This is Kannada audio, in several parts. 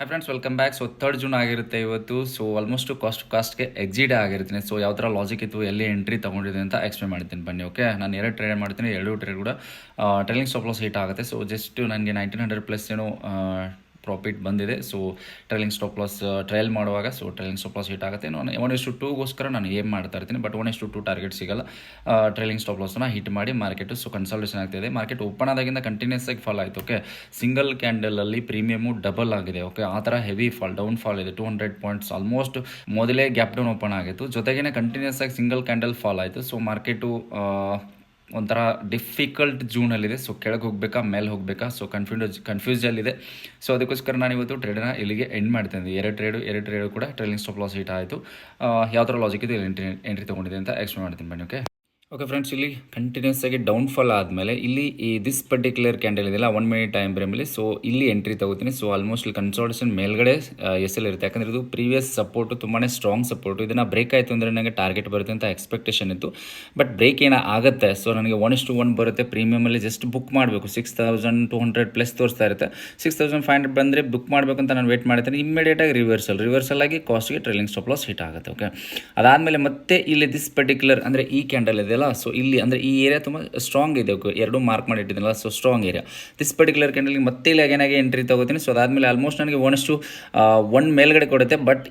Hi friends, welcome back. So 3 June ಆಗಿರುತ್ತೆ ಇವತ್ತು. ಸೊ ಆಲ್ಮೋಸ್ಟ್ ಕಾಸ್ಟ್ಗೆ ಎಕ್ಸಿಟ್ ಆಗಿರ್ತೀನಿ. ಸೊ ಯಾವ ಥರ ಲಾಜಿಕ್ ಇತ್ತು, ಎಲ್ಲಿ ಎಂಟ್ರಿ ತೊಗೊಂಡಿದೆ ಅಂತ ಎಕ್ಸ್ಪ್ಲೇನ್ ಮಾಡ್ತೀನಿ ಬನ್ನಿ. ಓಕೆ, ನಾನು ಎರಡು ಟ್ರೇಡ್ ಮಾಡ್ತೀನಿ, ಎರಡು ಟ್ರೇಡ್ ಕೂಡ ಟ್ರೈಲಿಂಗ್ ಸ್ಟಾಪ್ ಲಾಸ್ ಹಿಟ್ ಆಗುತ್ತೆ. ಸೊ ಜಸ್ಟ್ ನನಗೆ 1900 ಪ್ಲಸ್ ಏನೋ ಪ್ರಾಫಿಟ್ ಬಂದಿದೆ. So trailing stop loss trial ಮಾಡುವಾಗ ಟ್ರೈಲಿಂಗ್ ಸ್ಟಾಪ್ ಲಾಸ್ ಹಿಟ್ ಆಗುತ್ತೆ. ನಾನು 1:2ಗೋಸ್ಕರ ನಾನು ಏಮ್ ಮಾಡ್ತಾ ಇರ್ತೀನಿ, ಬಟ್ 1:2 ಟಾರ್ಗೆಟ್ ಸಿಗಲ್ಲ. ಟ್ರೈಲಿಂಗ್ ಸ್ಟಾಪ್ ಲಾಸ್ನ ಹಿಟ್ ಮಾಡಿ ಮಾರ್ಕೆಟು ಕನ್ಸಲ್ಟೇಷನ್ ಆಗ್ತಿದೆ. ಮಾರ್ಕೆಟ್ ಓಪನ್ ಆದಾಗಿಂದ ಕಂಟಿನ್ಯೂಸ್ ಆಗಿ ಫಾಲ್ ಆಯಿತು. ಓಕೆ, ಸಿಂಗಲ್ ಕ್ಯಾಂಡಲಲ್ಲಿ ಪ್ರೀಮಿಯಮು ಡಬಲ್ ಆಗಿದೆ. ಓಕೆ, ಆ ಥರ ಹೆವಿ ಡೌನ್ ಫಾಲ್ ಇದೆ. 200 ಪಾಯಿಂಟ್ಸ್ ಆಲ್ಮೋಸ್ಟ್ ಮೊದಲೇ ಗ್ಯಾಪ್ ಡೌನ್ ಓಪನ್ ಆಗಿತ್ತು. ಜೊತೆಗೇ ಕಂಟಿನ್ಯೂಸ್ ಆಗಿ ಸಿಂಗಲ್ ಕ್ಯಾಂಡಲ್ ಫಾಲ್ ಆಯಿತು. ಸೊ ಮಾರ್ಕೆಟು ಒಂಥರ ಡಿಫಿಕಲ್ಟ್ ಜೂನಲ್ಲಿದೆ. ಸೊ ಕೆಳಗೆ ಹೋಗಬೇಕಾ ಮೇಲೆ ಹೋಗಬೇಕಾ, ಸೊ ಕನ್ಫ್ಯೂಸಲ್ಲಿದೆ. ಸೊ ಅದಕ್ಕೋಸ್ಕರ ನಾನು ಇವತ್ತು ಟ್ರೇಡನ್ನ ಇಲ್ಲಿಗೆ ಎಂಡ್ ಮಾಡ್ತೀನಿ. ಎರಡು ಟ್ರೇಡು ಕೂಡ ಟ್ರೈಲಿಂಗ್ ಸ್ಟಾಪ್ ಲಾಸ್ ಹಿಟ್ ಆಯಿತು. ಯಾವ ಥರ ಲಾಜಿಕ್ ಇದು ಎಂಟ್ರಿ ತೊಗೊಂಡಿದೆ ಅಂತ ಎಕ್ಸ್ಪ್ಲೇನ್ ಮಾಡ್ತೀನಿ ಬನ್ನಿ. ಓಕೆ ಫ್ರೆಂಡ್ಸ್, ಇಲ್ಲಿ ಕಂಟಿನ್ಯೂಸ್ ಆಗಿ ಡೌನ್ಫಾಲ್ ಆದಮೇಲೆ ಇಲ್ಲಿ ಈ ದಿಸ್ ಪರ್ಟಿಕ್ಯುಲರ್ ಕ್ಯಾಂಡಲ್ ಇದೆಯಲ್ಲ 1 ಮಿನಿಟ್ ಟೈಮ್ ಫ್ರೇಮಲ್ಲಿ, ಸೊ ಇಲ್ಲಿ ಎಂಟ್ರಿ ತಗೋತೀನಿ. ಸೊ ಆಲ್ಮೋಸ್ಟ್ ಇಲ್ಲಿ ಕನ್ಸಲ್ಟೇಷನ್ ಮೇಲ್ಗಡೆ ಎಲ್ ಇರುತ್ತೆ. ಯಾಕಂದರೆ ಇದು ಪ್ರೀವಿಯಸ್ ಸಪೋರ್ಟು ತುಂಬಾ ಸ್ಟ್ರಾಂಗ್ ಸಪೋರ್ಟು. ಇದನ್ನು ಬ್ರೇಕ್ ಆಯಿತು ಅಂದರೆ ನನಗೆ ಟಾರ್ಗೆಟ್ ಬರುತ್ತೆ ಅಂತ ಎಕ್ಸ್ಪೆಕ್ಟೇಷನ್ ಇತ್ತು. ಬಟ್ ಬ್ರೇಕ್ ಏನೋ ಆಗುತ್ತೆ. ಸೊ ನನಗೆ 1:1 ಬರುತ್ತೆ. ಪ್ರೀಮಿಯಮಲ್ಲಿ ಜಸ್ಟ್ ಬುಕ್ ಮಾಡಬೇಕು. 6200 ಪ್ಲಸ್ ತೋರಿಸ್ತಾ ಇರುತ್ತೆ. 6500 ಬಂದರೆ ಬುಕ್ ಮಾಡಬೇಕು ಅಂತ ನಾನು ವೇಟ್ ಮಾಡ್ತೀನಿ. ಇಮ್ಮಿಡಿಯೇಟಾಗಿ ರಿವರ್ಸಲ್ ಆಗಿ ಕಾಸ್ಟ್ಗೆ ಟ್ರೈಲಿಂಗ್ ಸ್ಟಾಪ್ ಲಾಸ್ ಹಿಟ್ ಆಗುತ್ತೆ. ಓಕೆ, ಅದಾದಮೇಲೆ ಮತ್ತೆ ಇಲ್ಲಿ ದಿಸ್ ಪರ್ಟಿಕ್ಯುಲರ್ ಅಂದರೆ ಈ ಕ್ಯಾಂಡಲ್ ಇದೆಯಲ್ಲ, ಸೊ ಇಲ್ಲಿ ಅಂದರೆ ಈ ಏರಿಯಾ ತುಂಬ ಸ್ಟ್ರಾಂಗ್ ಇದೆ. ಎರಡು ಮಾರ್ಕ್ ಮಾಡಿಟ್ಟಿದ್ದೀನಲ್ಲ, so strong area. This particular ಕ್ಯಾಂಡಲ್ಗೆ ಮತ್ತೆ ಇಲ್ಲಿ ಅಗೇನಾಗೆ ಎಂಟ್ರಿ ತಗೋತೀನಿ. ಸೊ ಅದಾದಮೇಲೆ ಆಲ್ಮೋಸ್ಟ್ ನನಗೆ 1:1 ಮೇಲ್ಗಡೆ ಕೊಡುತ್ತೆ. ಬಟ್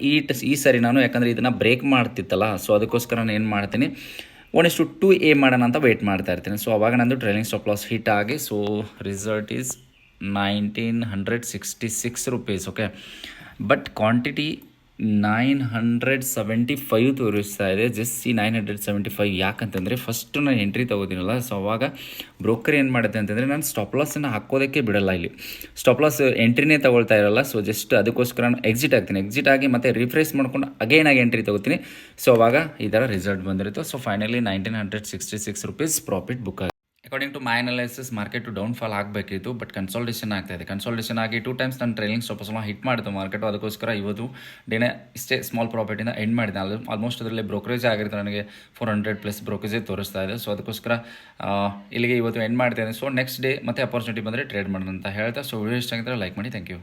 ಈ ಸರಿ ನಾನು ಯಾಕಂದರೆ ಇದನ್ನು ಬ್ರೇಕ್ ಮಾಡ್ತಿತ್ತಲ್ಲ, ಸೊ ಅದಕ್ಕೋಸ್ಕರ ನಾನು ಏನು ಮಾಡ್ತೀನಿ, 1:2 ಮಾಡೋಣ ಅಂತ ವೆಯ್ಟ್ ಮಾಡ್ತಾ ಇರ್ತೀನಿ. ಸೊ ಅವಾಗ ನಂದು ಟ್ರೈಲಿಂಗ್ ಸ್ಟಾಪ್ ಲಾಸ್ ಹಿಟ್ ಆಗಿ, so result is 1966 rupees. Okay, but quantity 975 ತೋರಿಸ್ತಾ ಇದೆ. ಜಸ್ಟ್ ಈ 975 ಯಾಕಂತಂದರೆ ಫಸ್ಟು ನಾನು ಎಂಟ್ರಿ ತೊಗೋತೀನಲ್ಲ, ಸೊ ಅವಾಗ ಬ್ರೋಕರ್ ಏನು ಮಾಡುತ್ತೆ ಅಂತಂದರೆ ನಾನು ಸ್ಟಾಪ್ ಲಾಸನ್ನು ಹಾಕೋದಕ್ಕೆ ಬಿಡಲ್ಲ. ಇಲ್ಲಿ ಸ್ಟಾಪ್ ಲಾಸ್ ಎಂಟ್ರಿನೇ ತೊಗೊಳ್ತಾ ಇರಲ್ಲ. ಸೊ ಜಸ್ಟ್ ಅದಕ್ಕೋಸ್ಕರ ನಾನು ಎಕ್ಸಿಟ್ ಆಗ್ತೀನಿ. ಎಕ್ಸಿಟ್ ಆಗಿ ಮತ್ತೆ ರಿಫ್ರೆಶ್ ಮಾಡ್ಕೊಂಡು ಅಗೇನಾಗಿ ಎಂಟ್ರಿ ತೊಗೋತೀನಿ. ಸೊ ಅವಾಗ ಈ ಥರ ರಿಸಲ್ಟ್ ಬಂದಿರುತ್ತೆ. So finally 1966 rupees profit book ಆಗಿದೆ. According to my analysis market down fall ಆಗಬೇಕಿತ್ತು, ಬಟ್ ಕನ್ಸಲ್ಟೇಷನ್ ಆಗ್ತಾಯಿದೆ. ಕನ್ಸಲ್ಟೇಷನ್ ಆಗಿ 2 ಟೈಮ್ಸ್ ನಾನು ಟ್ರೈಲಿಂಗ್ ಸ್ಟಾಪ್ ಲಾಸ್ ಹಿಟ್ ಮಾಡಿತು ಮಾರ್ಕೆಟು. ಅದಕ್ಕೋಸ್ಕರ ಇವತ್ತು ಡೇನೆ ಇಷ್ಟೇ ಸ್ಮಾಲ್ ಪ್ರಾಫಿಟಿಂದ ಎಂಡ್ ಮಾಡಿದೆ. ಆಲ್ಮೋಸ್ಟ್ ಅದರಲ್ಲಿ ಬ್ರೋಕರೇಜ್ ಆಗಿರುತ್ತೆ. ನನಗೆ 400 ಪ್ಲಸ್ ಬ್ರೋಕರೇಜೇ ತೋರಿಸ್ತಾ ಇದೆ. ಸೊ ಅದಕ್ಕೋಸ್ಕರ ಇಲ್ಲಿಗೆ ಇವತ್ತು ಎಂಡ್ ಮಾಡ್ತಾಯಿದೆ. ಸೊ ನೆಕ್ಸ್ಟ್ ಡೇ ಮತ್ತೆ ಅಪಾರ್ಚುನಿಟಿ ಬಂದರೆ ಟ್ರೇಡ್ ಮಾಡೋಣ ಅಂತ ಹೇಳ್ತಾ, ಸೊ ವಿಡಿಯೋ ಇಷ್ಟ ಆಗಿದ್ರೆ ಲೈಕ್ ಮಾಡಿ. Thank you.